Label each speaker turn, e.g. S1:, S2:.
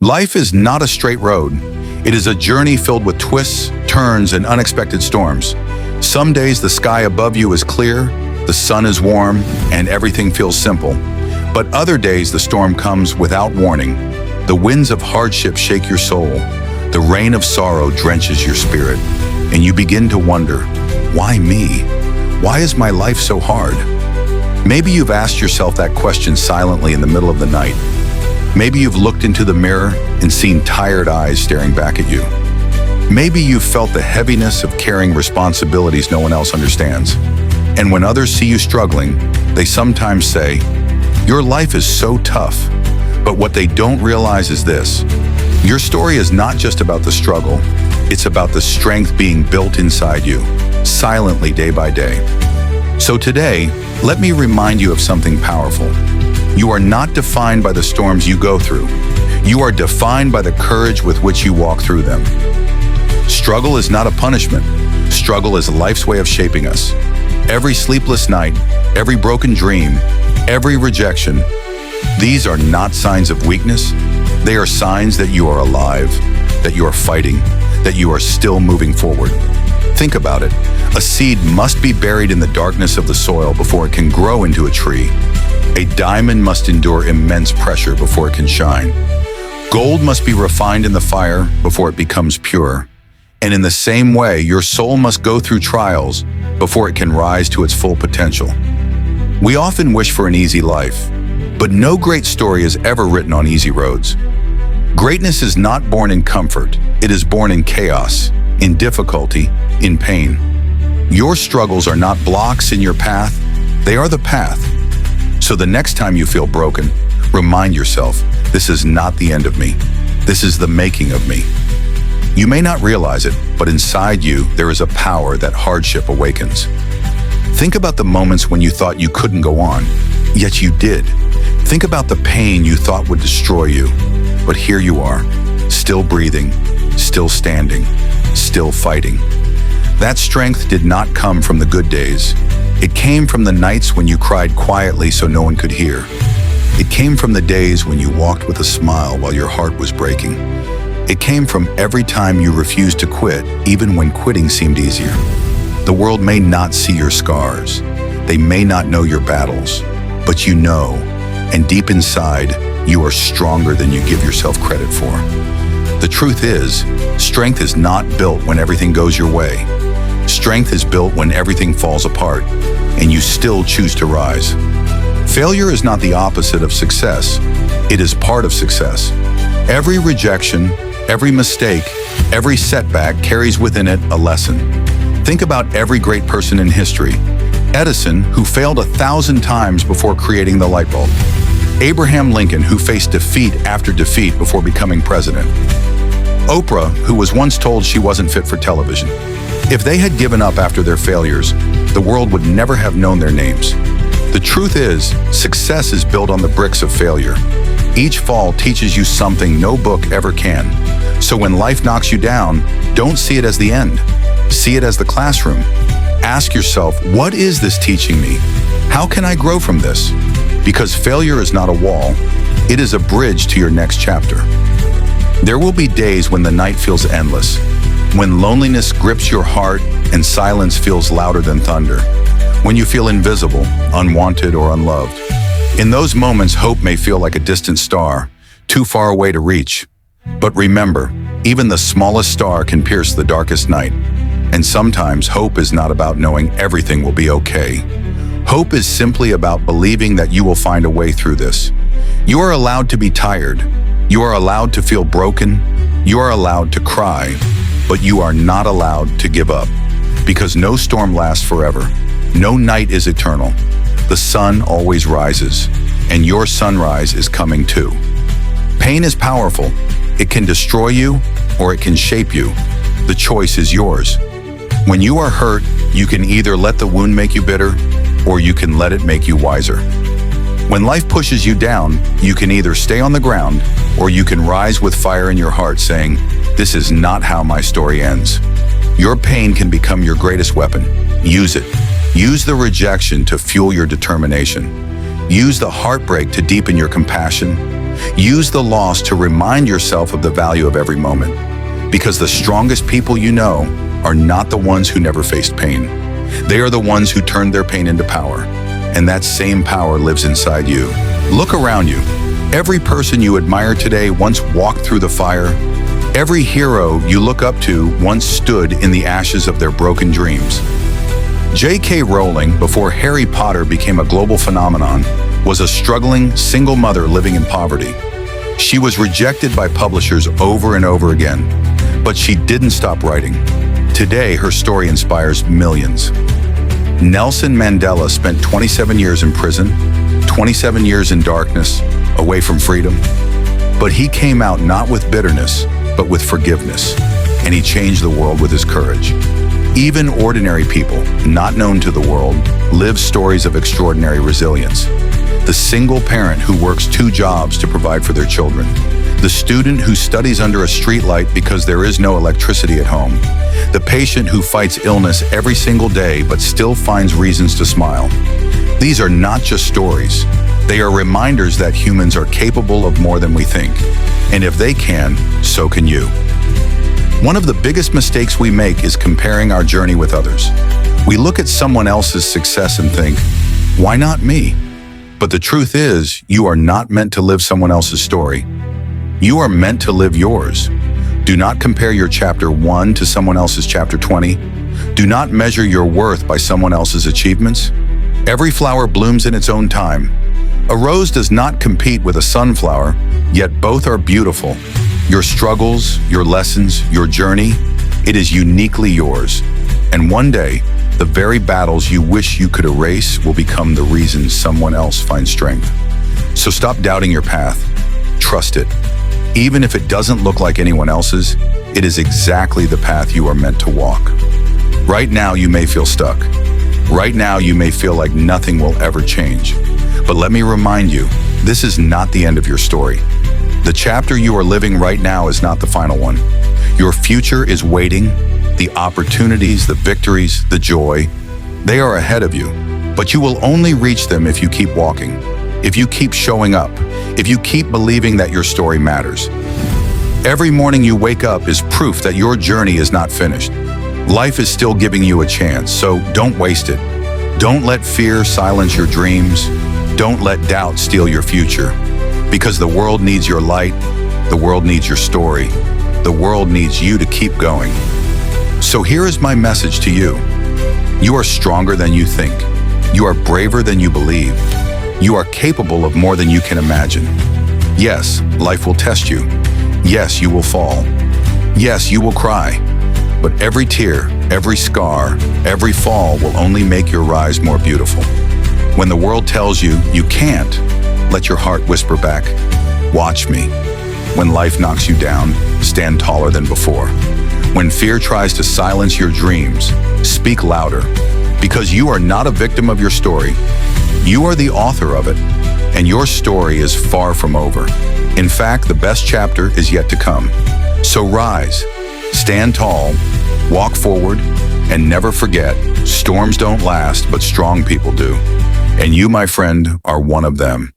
S1: Life is not a straight road. It is a journey filled with twists, turns, and unexpected storms. Some days the sky above you is clear, the sun is warm, and everything feels simple. But other days the storm comes without warning. The winds of hardship shake your soul. The rain of sorrow drenches your spirit. And you begin to wonder, why me? Why is my life so hard? Maybe you've asked yourself that question silently in the middle of the night. Maybe you've looked into the mirror and seen tired eyes staring back at you. Maybe you've felt the heaviness of carrying responsibilities no one else understands. And when others see you struggling, they sometimes say, "Your life is so tough." But what they don't realize is this: your story is not just about the struggle, it's about the strength being built inside you, silently day by day. So today, let me remind you of something powerful. You are not defined by the storms you go through. You are defined by the courage with which you walk through them. Struggle is not a punishment. Struggle is life's way of shaping us. Every sleepless night, every broken dream, every rejection, these are not signs of weakness. They are signs that you are alive, that you are fighting, that you are still moving forward. Think about it. A seed must be buried in the darkness of the soil before it can grow into a tree. A diamond must endure immense pressure before it can shine. Gold must be refined in the fire before it becomes pure. And in the same way, your soul must go through trials before it can rise to its full potential. We often wish for an easy life, but no great story is ever written on easy roads. Greatness is not born in comfort. It is born in chaos, in difficulty, in pain. Your struggles are not blocks in your path. They are the path. So the next time you feel broken, remind yourself, this is not the end of me. This is the making of me. You may not realize it, but inside you, there is a power that hardship awakens. Think about the moments when you thought you couldn't go on, yet you did. Think about the pain you thought would destroy you, but here you are, still breathing, still standing, still fighting. That strength did not come from the good days. It came from the nights when you cried quietly so no one could hear. It came from the days when you walked with a smile while your heart was breaking. It came from every time you refused to quit, even when quitting seemed easier. The world may not see your scars. They may not know your battles, but you know, and deep inside, you are stronger than you give yourself credit for. The truth is, strength is not built when everything goes your way. Strength is built when everything falls apart, and you still choose to rise. Failure is not the opposite of success. It is part of success. Every rejection, every mistake, every setback carries within it a lesson. Think about every great person in history. Edison, who failed 1,000 times before creating the light bulb. Abraham Lincoln, who faced defeat after defeat before becoming president. Oprah, who was once told she wasn't fit for television. If they had given up after their failures, the world would never have known their names. The truth is, success is built on the bricks of failure. Each fall teaches you something no book ever can. So when life knocks you down, don't see it as the end. See it as the classroom. Ask yourself, what is this teaching me? How can I grow from this? Because failure is not a wall. It is a bridge to your next chapter. There will be days when the night feels endless, when loneliness grips your heart and silence feels louder than thunder, when you feel invisible, unwanted, or unloved. In those moments, hope may feel like a distant star, too far away to reach. But remember, even the smallest star can pierce the darkest night. And sometimes hope is not about knowing everything will be okay. Hope is simply about believing that you will find a way through this. You are allowed to be tired. You are allowed to feel broken. You are allowed to cry. But you are not allowed to give up. Because no storm lasts forever. No night is eternal. The sun always rises. And your sunrise is coming too. Pain is powerful. It can destroy you or it can shape you. The choice is yours. When you are hurt, you can either let the wound make you bitter or you can let it make you wiser. When life pushes you down, you can either stay on the ground or you can rise with fire in your heart saying, "This is not how my story ends." Your pain can become your greatest weapon. Use it. Use the rejection to fuel your determination. Use the heartbreak to deepen your compassion. Use the loss to remind yourself of the value of every moment. Because the strongest people you know are not the ones who never faced pain. They are the ones who turned their pain into power. And that same power lives inside you. Look around you. Every person you admire today once walked through the fire. Every hero you look up to once stood in the ashes of their broken dreams. J.K. Rowling, before Harry Potter became a global phenomenon, was a struggling single mother living in poverty. She was rejected by publishers over and over again, but she didn't stop writing. Today, her story inspires millions. Nelson Mandela spent 27 years in prison, 27 years in darkness, away from freedom. But he came out not with bitterness, but with forgiveness, and he changed the world with his courage. Even ordinary people, not known to the world, live stories of extraordinary resilience. The single parent who works 2 jobs to provide for their children. The student who studies under a streetlight because there is no electricity at home. The patient who fights illness every single day but still finds reasons to smile. These are not just stories. They are reminders that humans are capable of more than we think. And if they can, so can you. One of the biggest mistakes we make is comparing our journey with others. We look at someone else's success and think, why not me? But the truth is, you are not meant to live someone else's story. You are meant to live yours. Do not compare your chapter 1 to someone else's chapter 20. Do not measure your worth by someone else's achievements. Every flower blooms in its own time. A rose does not compete with a sunflower, yet both are beautiful. Your struggles, your lessons, your journey, it is uniquely yours. And one day, the very battles you wish you could erase will become the reason someone else finds strength. So stop doubting your path. Trust it. Even if it doesn't look like anyone else's, it is exactly the path you are meant to walk. Right now, you may feel stuck. Right now, you may feel like nothing will ever change. But let me remind you, this is not the end of your story. The chapter you are living right now is not the final one. Your future is waiting. The opportunities, the victories, the joy, they are ahead of you. But you will only reach them if you keep walking, if you keep showing up, if you keep believing that your story matters. Every morning you wake up is proof that your journey is not finished. Life is still giving you a chance, so don't waste it. Don't let fear silence your dreams. Don't let doubt steal your future. Because the world needs your light, the world needs your story, the world needs you to keep going. So here is my message to you. You are stronger than you think. You are braver than you believe. You are capable of more than you can imagine. Yes, life will test you. Yes, you will fall. Yes, you will cry. But every tear, every scar, every fall will only make your rise more beautiful. When the world tells you you can't, let your heart whisper back, watch me. When life knocks you down, stand taller than before. When fear tries to silence your dreams, speak louder. Because you are not a victim of your story. You are the author of it, and your story is far from over. In fact, the best chapter is yet to come. So rise, stand tall, walk forward, and never forget, storms don't last, but strong people do. And you, my friend, are one of them.